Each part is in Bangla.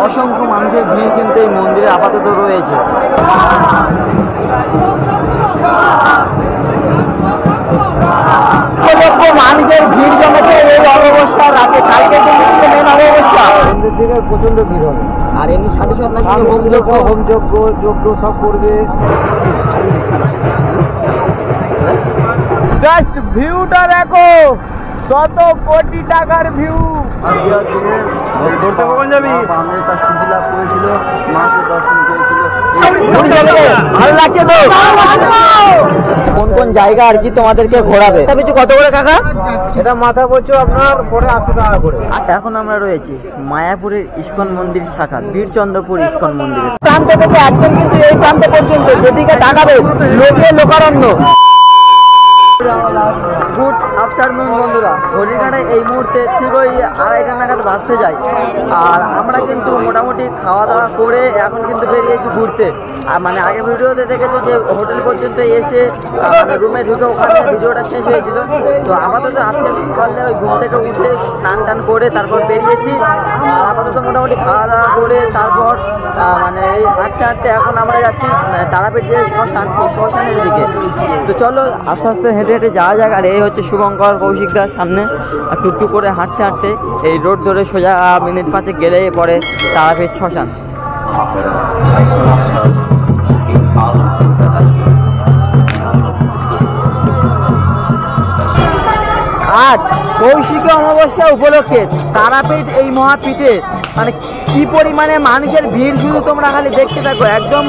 অসংখ্য মানুষের ভিড় কিন্তু এই মন্দিরে আপাতত রয়েছে। মানুষের ভিড় জমেছে এই অমাবস্যা রাতে, কালকে কিন্তু মেন অমাবস্যা, মন্দির থেকে প্রচন্ড ভিড় হবে। আর এমনি সাধু সাধনা হোম যজ্ঞ সব করবে। জাস্ট ভিউটা দেখো, শত কোটি টাকার ভিউ। কখন যাবি? আমাদের তার সিদ্ধি লাভ করেছিল, মাকে দর্শন করেছিল, ভালো লাগছে তো। কোন কোন জায়গা আর কি তোমাদেরকে ঘোরাবে? কত করে কাকা? এটা মাথা পড়ছে আপনার পরে 80 টাকা করে। আচ্ছা, এখন আমরা রয়েছি মায়াপুরের ইস্কন মন্দির শাখা, বীরচন্দ্রপুর ইস্কন মন্দিরে। প্রান্ত থেকে একদম কিন্তু এই প্রান্ত পর্যন্ত যেদিকে তাকাবে লোকে লোকারণ্য। গুড আফটারনুন বন্ধুরা, ঘড়িঘাটায় এই মুহূর্তে ঠিক ওই 2:30 নাগাদ বাজতে যায়। আর আমরা কিন্তু মোটামুটি খাওয়া দাওয়া করে এখন কিন্তু বেরিয়েছি ঘুরতে। আর মানে আগে ভিডিওতে দেখেছো যে হোটেল পর্যন্ত এসে মানে রুমে ঢুকে ওখানে ভিডিওটা শেষ হয়েছিল। তো আপাতত আজকে সকালে ওই ঘুম থেকে উঠে স্নান টান করে তারপর বেরিয়েছি। আর আপাতত মোটামুটি খাওয়া দাওয়া করে তারপর মানে এই হাঁটতে হাঁটতে এখন আমরা যাচ্ছি তারাপীঠ যে শ্মশান, সেই শ্মশানের দিকে। তো চলো আস্তে আস্তে হেঁটে হেঁটে যাওয়া যাক। আর এই হচ্ছে শুভঙ্কর, কৌশিকদার সামনে। আর টুকটুক করে হাঁটতে হাঁটতে এই রোড ধরে সোজা মিনিট 5 গেলেই পরে তারাপীঠ শ্মশান। আজ কৌশিক অমাবস্যা উপলক্ষে তারাপীঠ এই মহাপীঠে মানে কি পরিমাণে মানুষের ভিড় শুধু তোমরা খালি দেখতে থাকো। একদম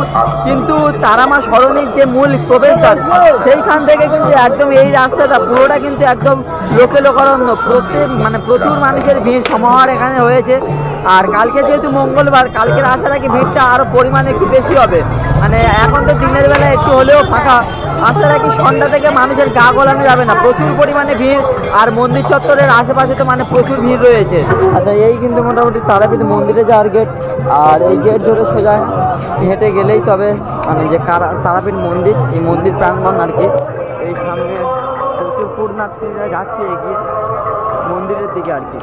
কিন্তু তারামা সরণির যে মূল প্রবেশদ্বার, সেইখান থেকে কিন্তু একদম এই রাস্তাটা পুরোটা কিন্তু একদম লোকে লোকারণ্য। মানে প্রচুর মানুষের ভিড় সমাহার এখানে হয়েছে। আর কালকে যেহেতু মঙ্গলবার, কালকের আশা রাখি ভিড়টা আরো পরিমাণে একটু বেশি হবে। মানে এখন তো দিনের বেলা একটু হলেও ফাঁকা, আশা রাখি সন্ধ্যা থেকে মানুষের গা গলানো যাবে না, প্রচুর পরিমাণে ভিড়। আর মন্দির চত্বরের আশেপাশে তো মানে প্রচুর ভিড় রয়েছে। আচ্ছা, এই কিন্তু মোটামুটি তারাপীঠ মন্দিরে যাওয়ার গেট। আর এই গেট ধরে সোজা হেঁটে গেলেই তবে মানে যে তারাপীঠ মন্দির, এই মন্দির প্রাঙ্গণ আর কি। এই সামনে প্রচুর পুণ্যার্থীরা যাচ্ছে এগিয়ে মন্দিরের দিকে আর কি।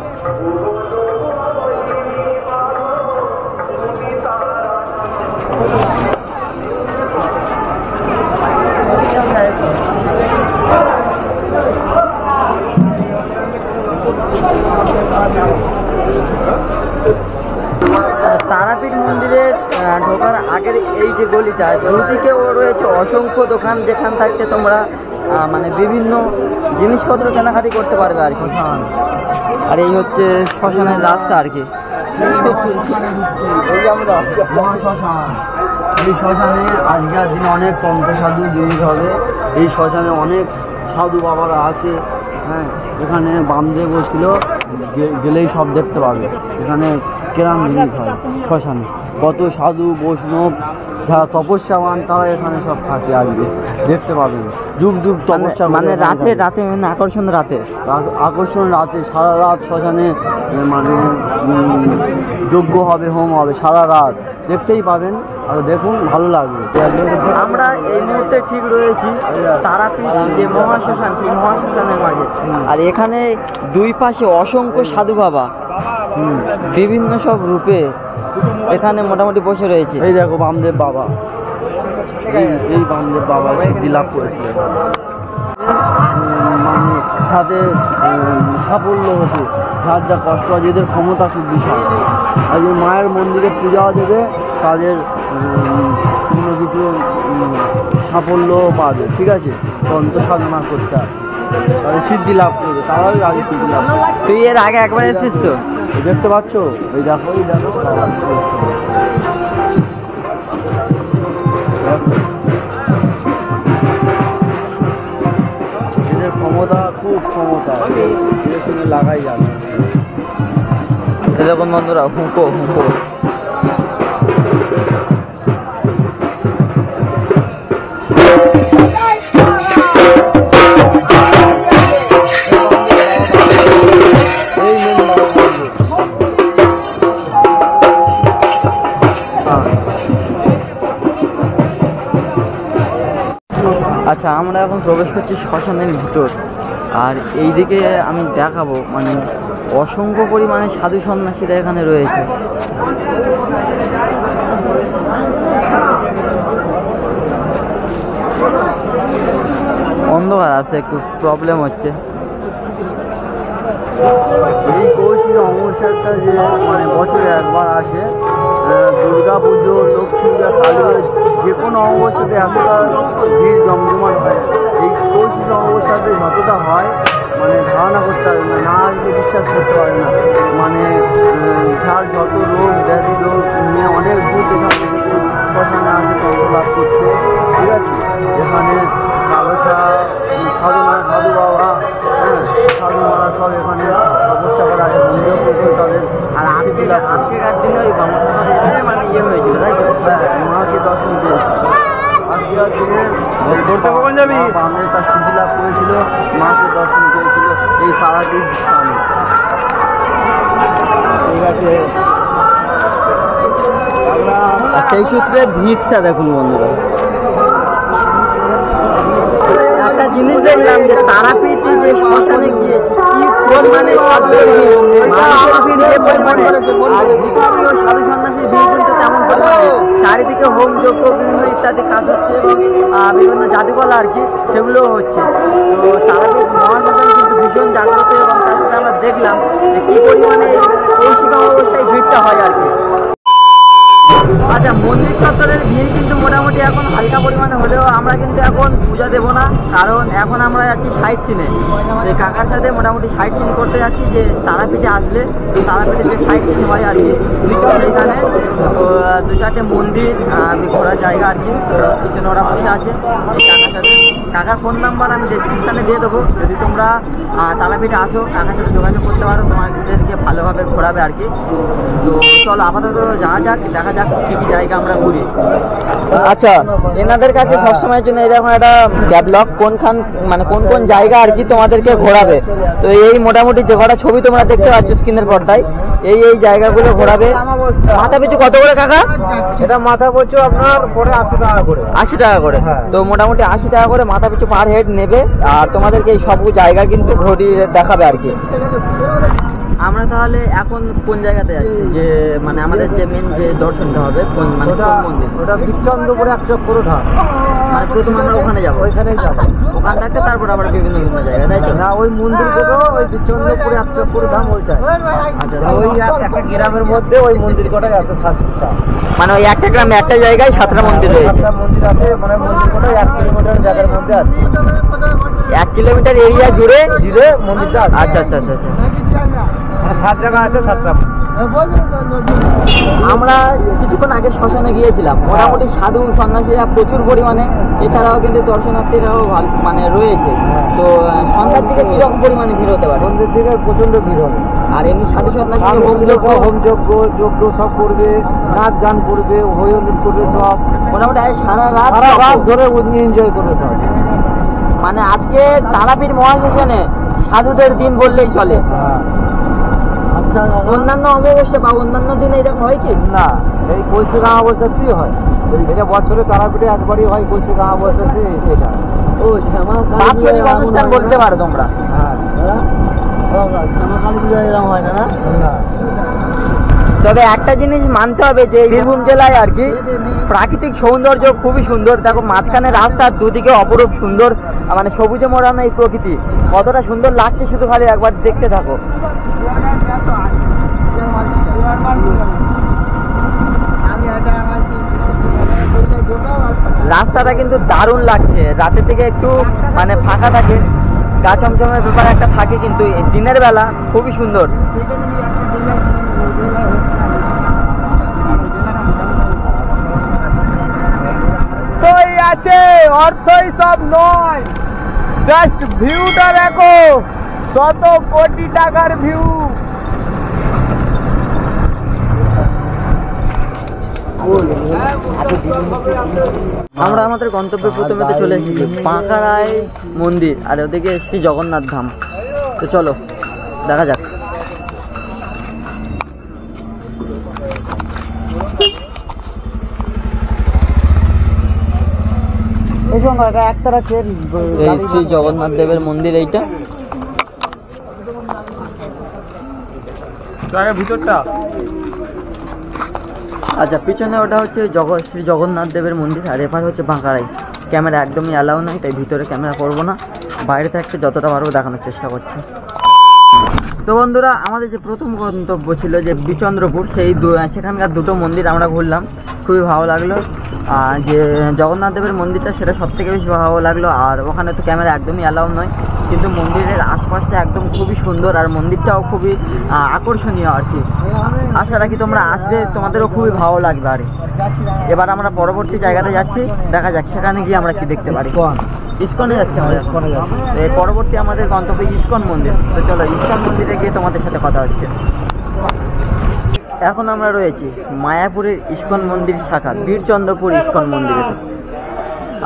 তারাপীঠ মন্দিরে ঢোকার আগের এই যে গলিটা, দুদিকেও রয়েছে অসংখ্য দোকান, যেখান থাকতে তোমরা মানে বিভিন্ন জিনিসপত্র কেনাকাটি করতে পারবে আর কি। আর এই হচ্ছে শ্মশানের রাস্তা আর কি। এই শ্মশানে আজকের দিনে অনেক তন্ত্র সাধু জিনিস হবে। এই শ্মশানে অনেক সাধু বাবারা আছে। হ্যাঁ, এখানে বামদেব ছিল, গেলেই সব দেখতে পাবে এখানে কেরাম জিনিস হয়। শ্মশানে কত সাধু বৈষ্ণব যারা তপস্যাবান তারা এখানে সব থাকে, আজকে দেখতে পাবে। যুগ যুগ তপস্যা, মানে রাতে রাতে মানে আকর্ষণ রাতে সারা রাত শ্মশানে মানে যজ্ঞ হবে, হোম হবে সারা রাত, দেখতেই পাবেন। আর দেখুন, ভালো লাগবে। আমরা এই মুহূর্তে ঠিক রয়েছি তারাপীঠ যে মহাশ্মশান, সেই মহাশ্মশানের মাঝে। আর এখানে দুই পাশে অসংখ্য সাধু বাবা বিভিন্ন সব রূপে এখানে মোটামুটি বসে রয়েছে। এই দেখো বামদেব বাবা, এই বামদেব বাবা সিদ্ধি লাভ করেছিলেন, মানে যাতে সাফল্য হতো, যার যা কষ্ট আছে, এদের ক্ষমতা খুব বিশাল। আর যে মায়ের মন্দিরে পূজা দেবে তাদের কোনো কিছু সাফল্য পাবে, ঠিক আছে। তন্ত্র সাধনা করতে আসে, তাদের সিদ্ধি লাভ করবে, তারাই আগে সিদ্ধি লাভ করবে। তুই এর আগে একবার এসেছিস তো? দেখতে পাচ্ছ, এই দেখো, এই দেখো, এদের ক্ষমতা খুব ক্ষমতা, এদের সঙ্গে লাগাই যাবে। এরকম বন্ধুরা হুঁকো হুঁকো। আচ্ছা, আমরা এখন প্রবেশ করছি শ্মশানের ভিতর। আর এই দিকে আমি দেখাবো মানে অসংখ্য পরিমাণে সাধু সন্ন্যাসীরা এখানে রয়েছে। আসতে একটু প্রবলেম হচ্ছে। এই কৌশিক অমাবস্যাটা যে মানে বছরে একবার আসে, দুর্গা পুজো, লক্ষ্মী পূজা, কালী পুজো, যে কোনো অমাবস্যাতে এতটা ভিড় জমজমাট হয়। এই কৌশিক অমাবস্যাতে যতটা হয় মানে ধারণা করতে পারবে না, না আসলে বিশ্বাস করতে পারবে না। মানে যার যত রোগ ব্যাধি রোগ নিয়ে অনেক দূর দেখান থেকে শ্মশানে আসে তন্ত্র লাভ করতে, ঠিক আছে। এখানে কাগজা সাধু বাবা, হ্যাঁ, সাধু মারা সব এখানে তপস্যা করা আছে, মন্দির করে তাদের। আর আজকেকার দিনে ওই মানে ইয়ে হয়েছিল তাই তো? হ্যাঁ, মহাকে দর্শন পেয়েছিল আজকের দিনে। বামে তার সিদ্ধি লাভ করেছিল, মাকে দর্শন পেয়েছিল এই তারাপীঠ স্থানে। ঠিক আছে, আর সেই সূত্রে ভিড়টা দেখুন বন্ধুরা। একটা জিনিস দেখলাম যে তারাপীঠ যে শ্মশানে গিয়েছে কি পরিমাণে মানুষের ভিড়, যে পরিমাণে সাধু সন্ন্যাসীর ভিড় কিন্তু তেমন পরিমাণে। চারিদিকে হোম যজ্ঞ বিভিন্ন ইত্যাদি কাজ হচ্ছে এবং বিভিন্ন জাদুকলা আর কি সেগুলোও হচ্ছে। তো তারাপীঠ মহাশ্মশান কিন্তু ভীষণ জাগ্রত এবং তার সাথে আমরা দেখলাম যে কি পরিমাণে কৌশিক অমাবস্যায় ভিড়টা হয় আর কি। আচ্ছা, মন্দির চত্বরের ভিড় কিন্তু মোটামুটি এখন হালকা পরিমাণে হলেও আমরা কিন্তু এখন পূজা দেবো না, কারণ এখন আমরা যাচ্ছি সাইট সিনে। যে কাকার সাথে মোটামুটি সাইট সিন করতে যাচ্ছি, যে তারাপীঠে আসলে তারাপীঠে যে সাইট সিন হয় আর কি এখানে। তো 2-4টে মন্দির ঘোরার জায়গা আর কি, পিছনে ওরা বসে আছে। কাকার সাথে, কাকার ফোন নাম্বার আমি ডেসক্রিপশানে দিয়ে দেবো, যদি তোমরা তারাপীঠে আসো কাকার সাথে যোগাযোগ করতে পারো, তোমাদেরকে ভালোভাবে ঘোরাবে আর কি। তো চলো আপাতত যাওয়া যাক, দেখা যাক কি কি জায়গা আমরা ঘুরি। আচ্ছা, এনাদের কাছে সবসময়ের জন্য এরকম একটা ক্যাবলগ কোনখান মানে কোন কোন জায়গা আর কি তোমাদেরকে ঘোরাবে। তো এই মোটামুটি যে কটা ছবি তোমরা দেখতে পাচ্ছ স্ক্রিনের পর্দায়, এই জায়গাগুলো ঘোরাবে। মাথা পিছু কত করে কাকা? এটা মাথা পিছু আপনার পরে 80 টাকা করে। 80 টাকা করে। তো মোটামুটি 80 টাকা করে মাথা পিছু পার হেড নেবে, আর তোমাদেরকে এই সব জায়গা কিন্তু ঘুরিয়ে দেখাবে আর কি। আমরা তাহলে এখন কোন জায়গাতে যাচ্ছি, যে মানে আমাদের যে মেন যে দর্শনটা হবে কোন মানে কোন মন্দির? ওটা বিচন্দ্রপুরে একটা পুরো ধাম, মানে প্রথম আমরা ওখানে যাবো, ওইখানেই যাবো। ওখান থেকে তারপর আবার বিভিন্ন জায়গা, তাই তো? না, ওই মন্দিরগুলো ওই বিচন্দ্রপুরে একটা পুরো ধাম ওইটাই। আচ্ছা, ওই একটা গ্রামের মধ্যে ওই মন্দির কটাই আছে 7টা। মানে ওই একটা গ্রামে একটা জায়গায় 7টা মন্দির রয়েছে। 7টা মন্দির আছে, মানে মন্দির কটাই 1 কিলোমিটার জায়গার মধ্যে আছে। 1 কিলোমিটার এরিয়া জুড়ে মন্দিরটা আছে। আচ্ছা আচ্ছা আচ্ছা আচ্ছা। 7 জায়গা আছে, 7টা। আমরা কিছুক্ষণ আগে শ্মশানে গিয়েছিলাম, মোটামুটি সাধু সন্ন্যাসীরা প্রচুর পরিমাণে, এছাড়াও কিন্তু দর্শনার্থীরাও মানে রয়েছে। তো সন্ধ্যার দিকে কিরকম পরিমাণে ভিড় হতে পারে? সন্ধ্যের দিকে প্রচন্ড ভিড় হবে। আর এমনি সাধু সন্ন্যাসী হোম যজ্ঞ সব করবে, নাচ গান করবে, হই হুল্লোড় করবে সব। মোটামুটি সারা রাত ধরে এনজয় করবে সব। মানে আজকে তারাপীঠ মহাশ্মশানে সাধুদের দিন বললেই চলে। অন্যান্য অমাবস্যা বা অন্যান্য দিনে এরকম হয় কি না? এই কৌশিক অমাবস্যাতেই হয়। এটা বছরে তারাপীঠে একবারই হয় কৌশিক অমাবস্যাতে। এটা বাৎসরিক অনুষ্ঠান বলতে পারো তোমরা। হ্যাঁ, শ্যামা কালী পূজা এরকম হয় না। তবে একটা জিনিস মানতে হবে যে বীরভূম জেলায় আর কি প্রাকৃতিক সৌন্দর্য খুবই সুন্দর। দেখো মাঝখানে রাস্তার দুদিকে অপরূপ সুন্দর, মানে সবুজে মোড়ানো এই প্রকৃতি কতটা সুন্দর লাগছে শুধু খালি একবার দেখতে থাকো। রাস্তাটা কিন্তু দারুণ লাগছে, রাতের থেকে একটু মানে ফাঁকা থাকে, গা ছমছমের ব্যাপার একটা থাকে, কিন্তু দিনের বেলা খুবই সুন্দর। আছে অর্থই সব নয়, জাস্ট ভিউটা দেখো, 100 কোটি টাকার ভিউ। আমরা আমাদের গন্তব্যে প্রথমে তো চলে এসেছি বাঁকড়ায় মন্দির, আর ওদিকে শ্রী জগন্নাথ ধাম। তো চলো দেখা যাক। এই শ্রী জগন্নাথ দেবের মন্দির এইটা। ভিতরটা আচ্ছা, পিছনে ওটা হচ্ছে শ্রী জগন্নাথ দেবের মন্দির, আর এপার হচ্ছে বাঁকড়াই। ক্যামেরা একদমই অ্যালাউ নয়, তাই ভিতরে ক্যামেরা করবো না। বাইরে থাকতে যতটা পারবো দেখানোর চেষ্টা করছি। তো বন্ধুরা, আমাদের যে প্রথম গন্তব্য ছিল যে বিচন্দ্রপুর, সেখানকার দুটো মন্দির আমরা ঘুরলাম, খুবই ভালো লাগলো। যে জগন্নাথ দেবের মন্দিরটা সেটা সবথেকে বেশি ভালো লাগলো। আর ওখানে তো ক্যামেরা একদমই অ্যালাউ নয়, কিন্তু মন্দিরের আশপাশটা একদম খুবই সুন্দর আর মন্দিরটাও খুবই আকর্ষণীয় আর কি। আশা রাখি তোমরা আসবে, তোমাদেরও খুবই ভালো লাগবে। আর এবার আমরা পরবর্তী জায়গাতে যাচ্ছি, দেখা যাক সেখানে গিয়ে আমরা কি দেখতে পারি। ইস্কনে যাচ্ছি আমরা। এর পরবর্তী আমাদের গন্তব্য ইস্কন মন্দির। তো চলো ইস্কন মন্দিরে গিয়ে তোমাদের সাথে কথা হচ্ছে। এখন আমরা রয়েছি মায়াপুরের ইস্কন মন্দির শাখা বীরচন্দ্রপুর ইস্কন মন্দিরে।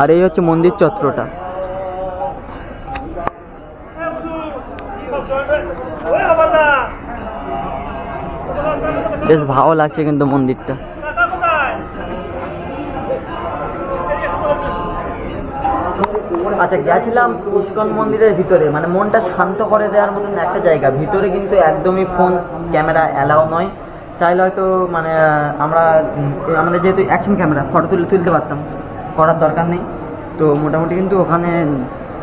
আর এই হচ্ছে মন্দির চত্বরটা। বেশ ভালো লাগছে কিন্তু মন্দিরটা। আচ্ছা, গেছিলাম ইস্কন মন্দিরের ভিতরে, মানে মনটা শান্ত করে দেওয়ার মতন একটা জায়গা। ভিতরে কিন্তু একদমই ফোন ক্যামেরা অ্যালাউ নয়। চাইলে হয়তো মানে আমাদের যেহেতু অ্যাকশন ক্যামেরা ফটো তুলতে পারতাম, করার দরকার নেই। তো মোটামুটি কিন্তু ওখানে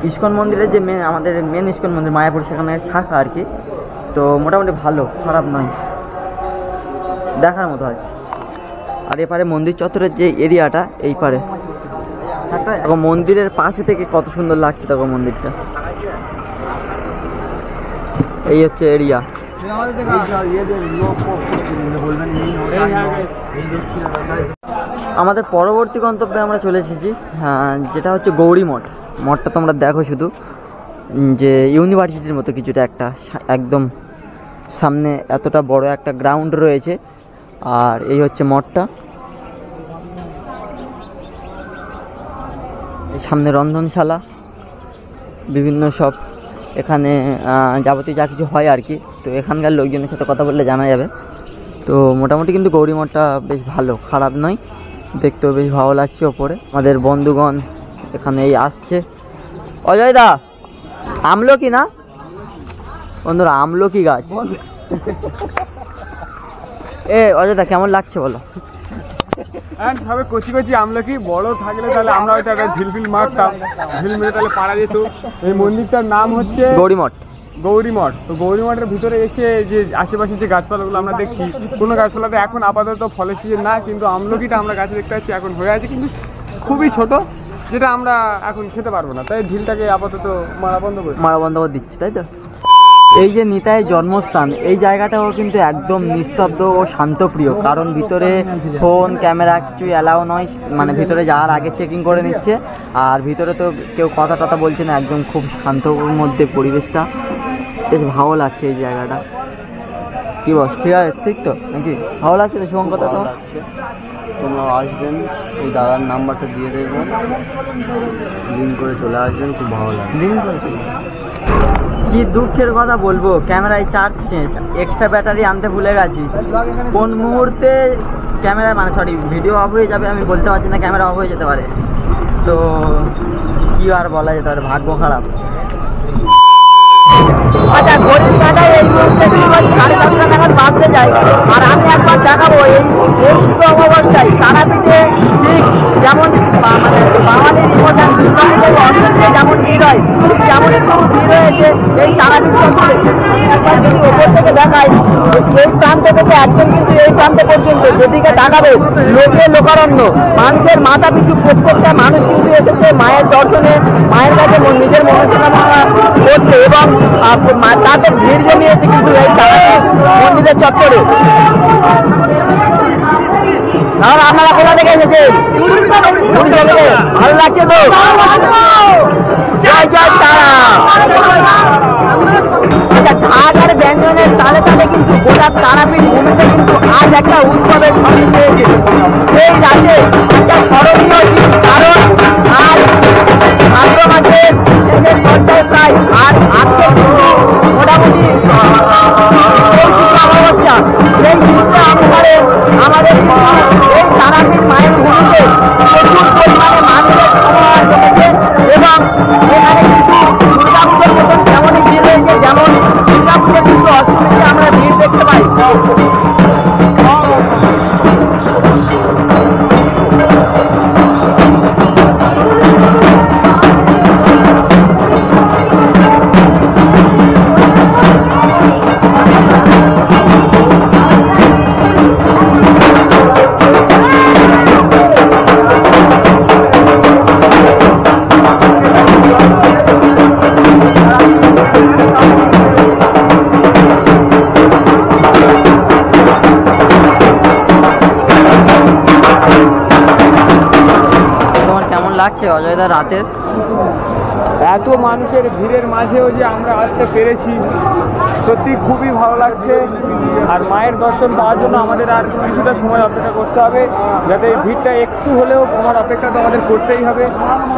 ইস্কন মন্দিরের যে আমাদের মেন ইস্কন মন্দির মায়াপুর, সেখানে শাখা আর কি। তো মোটামুটি ভালো, খারাপ নয়, দেখার মতো আর কি। আর এপারে মন্দির চত্বরের যে এরিয়াটা, এই পারে দেখো মন্দিরের পাশে থেকে কত সুন্দর লাগছে। দেখো মন্দিরটা, এই হচ্ছে এরিয়া। আমাদের পরবর্তী গন্তব্যে আমরা চলে এসেছি, যেটা হচ্ছে গৌরী মঠ। মঠটা তোমরা দেখো শুধু, যে ইউনিভার্সিটির মতো কিছুটা একটা, একদম সামনে এতটা বড় একটা গ্রাউন্ড রয়েছে। আর এই হচ্ছে মঠটা, সামনে রন্ধনশালা, বিভিন্ন সব এখানে যাবতীয় যা কিছু হয় আর কি। তো এখানকার লোকজনের সাথে কথা বললে জানা যাবে। তো মোটামুটি কিন্তু গৌরী মঠটা বেশ ভালো, খারাপ নয়, দেখতেও বেশ ভালো লাগছে। ওপরে আমাদের বন্ধুগণ এখানে এই আসছে। অজয় দা, আমলকি না বন্ধুরা, আমলকি গাছ। অজয় দা কেমন লাগছে বলো? সবে কচি কচি আমলকি, বড় থাকলে তাহলে আমরা হয়তো একটা ঢিলফিল মারতাম, ঢিল মেরে তাহলে পারা যেত। এই মন্দিরটার নাম হচ্ছে গৌরী মঠ। গৌরী মঠ। তো গৌরী মঠের ভিতরে এসে যে আশেপাশে যে গাছপালাগুলো আমরা দেখছি, কোনো গাছপালাতে এখন আপাতত ফলের সিজন না, কিন্তু আমলকিটা আমরা গাছে দেখতে পাচ্ছি এখন হয়ে আছে, কিন্তু খুবই ছোট, যেটা আমরা এখন খেতে পারবো না। তাই ঢিলটাকে আপাতত মারা বন্ধ করে দিচ্ছি, তাই তো। এই যে নিতাইয়ের জন্মস্থান, এই জায়গাটাও কিন্তু একদম নিস্তব্ধ ও শান্তপ্রিয়, কারণ ভিতরে ফোন ক্যামেরা কিছু অ্যালাউ নয়। মানে ভিতরে যাওয়ার আগে চেকিং করে নিচ্ছে, আর ভিতরে তো কেউ কথা টথা বলছে না, একদম খুব শান্তর মধ্যে পরিবেশটা, বেশ ভালো লাগছে এই জায়গাটা। কি বস, ঠিক আছে, ঠিক তো নাকি? ভালো লাগছে তো শুভঙ্কর? কথা তো তোমরা আসবেন, এই দাদার নাম্বারটা দিয়ে দেবেন, লিঙ্ক করে চলে আসবেন, খুব ভালো লাগবে। লিঙ্ক করে কি দুঃখের কথা বলবো, ক্যামেরায় চার্জ শেষ, এক্সট্রা ব্যাটারি আনতে ভুলে গেছি। কোন মুহূর্তে ক্যামেরা ভিডিও অফ হয়ে যাবে আমি বলতে পারছি না, ক্যামেরা অফ হয়ে যেতে পারে। তো কি আর বলা যেতে পারে, ভাগ্য খারাপ। আচ্ছা, ঘড়ির কাঁটায় এই মুহূর্তে 7:30 নাগাদ বাজতে যায়। আর আমি একবার দেখাবো এই কৌশিক অমাবস্যায় তারাপীঠে ঠিক যেমন মানে বাঙালির ইমোশন অষ্টমীতে যেমন ভিড় হয়, ঠিক যেমন একটু ভিড় হয়েছে এই তারাপীঠ চত্বরে। একবার যদি ওপর থেকে দেখায়, এই প্রান্ত থেকে একদম কিন্তু এই প্রান্ত পর্যন্ত যেদিকে তাকাবে লোকে লোকারণ্য, মানুষের মাথা পিছু প্রত্যেকটা মানুষ কিন্তু এসেছে মায়ের দর্শনে, মায়ের কাছে নিজের মনোকামনা করতে, এবং তাদের ভিড় জমিয়েছে কিন্তু এই তারাপীঠ মন্দিরের চত্বরে। আপনারা কোথা থেকে এসেছেন? ভালো লাগছে তো? জয় জয় তারা। ঢাক আর ব্যঞ্জনের তালে তালে কিন্তু গোটা তারাপীঠ ভূমিতে কিন্তু আজ একটা উৎসবের ধ্বনি পেয়েছে। সেই রাতে একটা স্মরণীয় দিন, কারণ আজ ভাদ্র মাসের শেষের পর্যায়ে প্রায়, আর আজকে মোটামুটি অমাবস্যা। সেই দিনটা অনুসারে আমাদের এই তারাপীঠ মায়ের ভূমিতে প্রচুর পরিমাণে মানুষের সমাগম ঘটেছে, এবং এখানে কিন্তু দুর্গাপুজোর মতন তেমনই ভিড় হয়েছে, যেমন দুর্গাপুজো কিন্তু অষ্টমীতে আমরা ভিড় দেখতে পাই। লাগছে অজয়দা রাতের? এত মানুষের ভিড়ের মাঝেও যে আমরা আসতে পেরেছি, সত্যি খুবই ভালো লাগছে। আর মায়ের দর্শন পাওয়ার জন্য আমাদের আর কিছুটা সময় অপেক্ষা করতে হবে, যাতে এই ভিড়টা একটু হলেও কমার অপেক্ষা তো আমাদের করতেই হবে।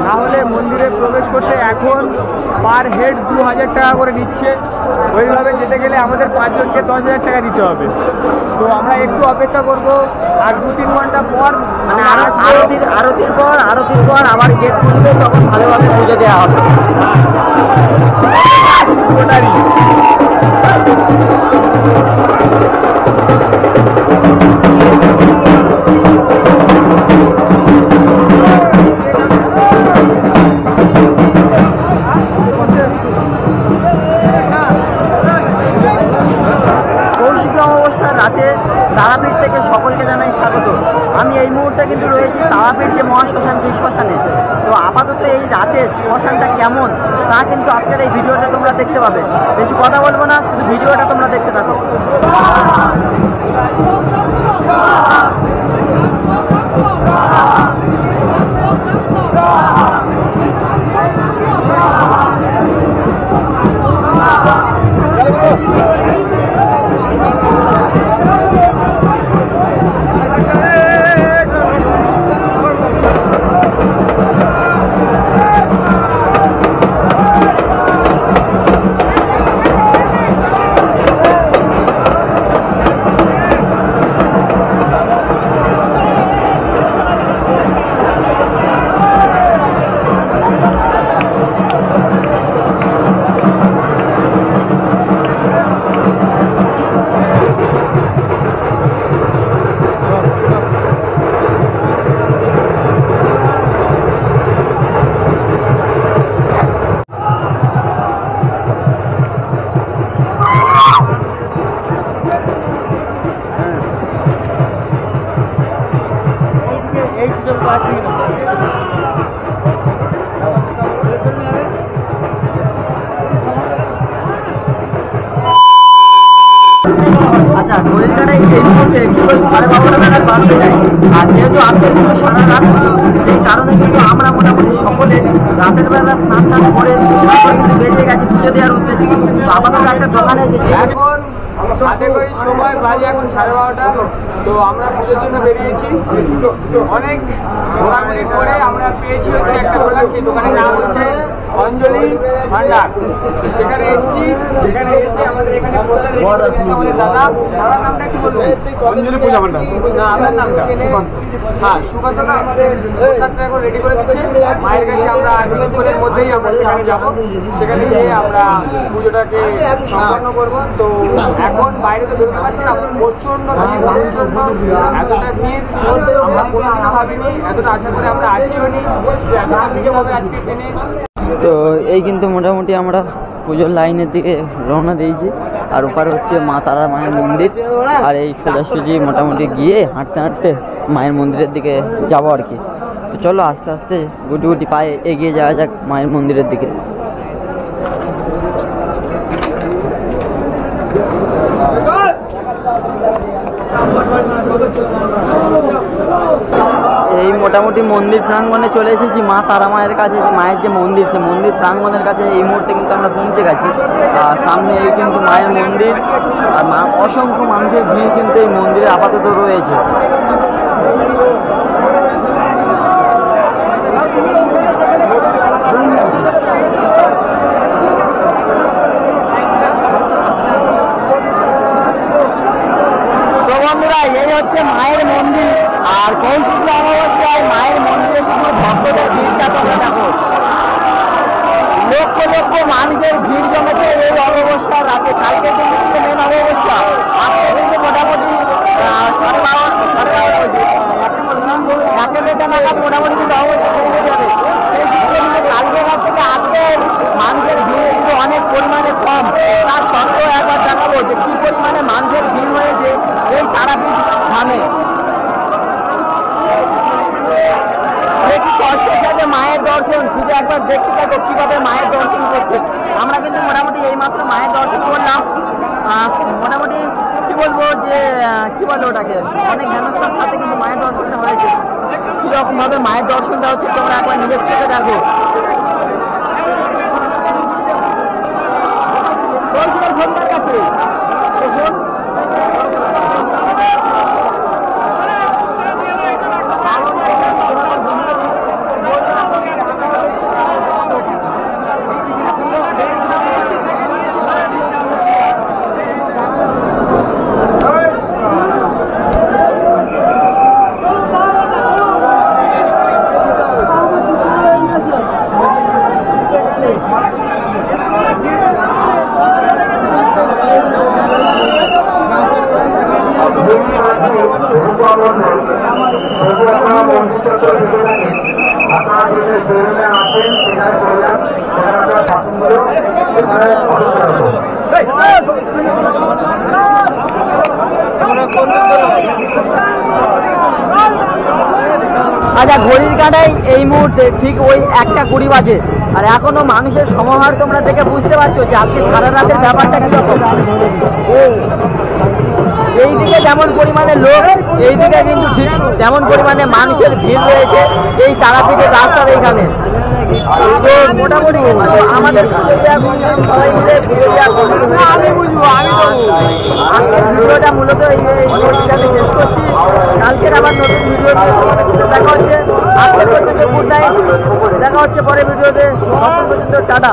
না হলে মন্দিরে প্রবেশ করতে এখন পার হেড 2000 টাকা করে নিচ্ছে। ওইভাবে যেতে গেলে আমাদের 5 জনকে 10,000 টাকা দিতে হবে। তো আমরা একটু অপেক্ষা করব, আর 2-3 ঘন্টা পর মানে আরতির পর আবার গেট খুলবে, তখন ভালোভাবে পুজো দেওয়া হবে। পুরোটারই কৌশিক অমাবস্যার রাতে তারাপীঠ থেকে সকলকে জানাই স্বাগত। আমি এই মুহূর্তে কিন্তু রয়েছি তারাপীঠ যে মহাশ্মশান, সেই শ্মশানে। তো আপাতত এই রাতে শ্মশানটা কেমন তা কিন্তু আজকের এই ভিডিওটা তোমরা দেখতে পাবে। বেশি কথা বলবো না, শুধু ভিডিওটা তোমরা দেখতে থাকো। আচ্ছা, ঘড়ির এই মুহূর্তে কেবল 12:30 নাগাদ বাজতে যায়। আর যেহেতু আজকে কিন্তু সারা রাত পুজো, সেই কারণে কিন্তু আমরা মোটামুটি সকলে রাতের বেলা স্নান করে তারপর কিন্তু বেরিয়ে গেছি পুজো দেওয়ার উদ্দেশ্যে। তো আপাতত একটা দোকানে এসেছি। এখন হাতে করে সময় বাজে এখন 12:30। তো আমরা পুজোর জন্য বেরিয়েছি, অনেক ঘোরাঘুরি করে আমরা পেয়েছি হচ্ছে একটা দোকান। সেই দোকানের নাম হচ্ছে অঞ্জলি ভান্ডার। তো সেখানে এসেছি, সেখানে এসে আমাদের এখানে আমাদের দাদার নামটা কি বলবো? অঞ্জলি পূজা ভান্ডার না, আপনার নামটা? হ্যাঁ, সুকান্তদা আমাদের প্রসাদটা এখন রেডি করে দিচ্ছে। মায়ের কাছে আমরা কিছুক্ষণের মধ্যেই আমরা সেখানে যাবো, সেখানে গিয়ে আমরা পুজোটাকে সম্পন্ন করবো। তো এখন বাইরে তো বেরোতে পারছি না, প্রচন্ড ভিড়, প্রচন্ড এতটা ভিড় আমরা কোনোদিনও ভাবিনি, এতটা আশা করে আমরা আসিও নি যে এতটা ভিড় হবে আজকে ট্রেনে। তো এই কিন্তু মোটামুটি আমরা পুজোর লাইনের দিকে রওনা দিয়েছি। আর ওপারে হচ্ছে মা তারা মায়ের মন্দির। আর এই সোজাসুজি মোটামুটি গিয়ে হাঁটতে হাঁটতে মায়ের মন্দিরের দিকে যাবো আর কি। তো চলো আস্তে আস্তে গুটি গুটি পায়ে এগিয়ে যাওয়া যাক মায়ের মন্দিরের দিকে। এই মোটামুটি মন্দির প্রাঙ্গণে চলে এসেছি মা তারা মায়ের কাছে। মায়ের যে মন্দির, সে মন্দির প্রাঙ্গণের কাছে এই মুহূর্তে কিন্তু আমরা পৌঁছে গেছি। আর সামনে এই কিন্তু মায়ের মন্দির, আর অসংখ্য মানুষের ভিড় কিন্তু এই মন্দিরে আপাতত রয়েছে। তো বন্ধুরা, এই হচ্ছে মায়ের মন্দির। আর কৌশিক অমাবস্যায় মায়ের মন্দিরে শুধু ভক্তদের ভিড়টা তোমরা দেখো, লক্ষ লক্ষ মানুষের ভিড় জমেছে এই অমাবস্যার রাতে। কালকে কিন্তু মেন অমাবস্যা, আজকে কিন্তু মোটামুটি 1:30 নাগাদ মোটামুটি কিন্তু অমাবস্যা শেষ হয়ে যাবে। সেই সূত্রে কিন্তু কালকে রাত থেকে আজকে মানুষের ভিড় কিন্তু অনেক পরিমাণে কম। তার সত্ত্বেও একবার দেখাবো যে কি পরিমাণে মানুষের ভিড় হয়েছে এই তারাপীঠ ধামে। মায়ের দর্শন শুধু একবার দেখতে থাকো কিভাবে মায়ের দর্শন করছে। আমরা কিন্তু মোটামুটি এই মাত্র মায়ের দর্শন করলাম। মোটামুটি কি বলবো যে কি বলে ওটাকে, অনেক হেনস্থার সাথে কিন্তু মায়ের দর্শনটা হয়েছে। কিরকম ভাবে মায়ের দর্শনটা হচ্ছে তোমরা একবার নিজের চোখে দেখো। আচ্ছা, ঘড়ির কাঁটায় এই মুহূর্তে ঠিক ওই 1:20 বাজে, আর এখনো মানুষের সমাহার তোমরা দেখে বুঝতে পারছো যে আজকে সারা রাতের ব্যাপারটা কিরকম। এইদিকে যেমন পরিমাণে লোক, এইদিকে কিন্তু ঠিক তেমন পরিমাণে মানুষের ভিড় রয়েছে এই তারাপীঠের রাস্তার এইখানে। তো মোটামুটি কিন্তু আমাদের সবাই মিলে আজকের ভিডিওটা মূলত এই ভিডিওটাকে শেষ করছি। কালকের আবার নতুন ভিডিও দেখা হচ্ছে। আজকের পর্যন্ত গুড নাইট, দেখা হচ্ছে পরের ভিডিওতে। তখন পর্যন্ত টাটা।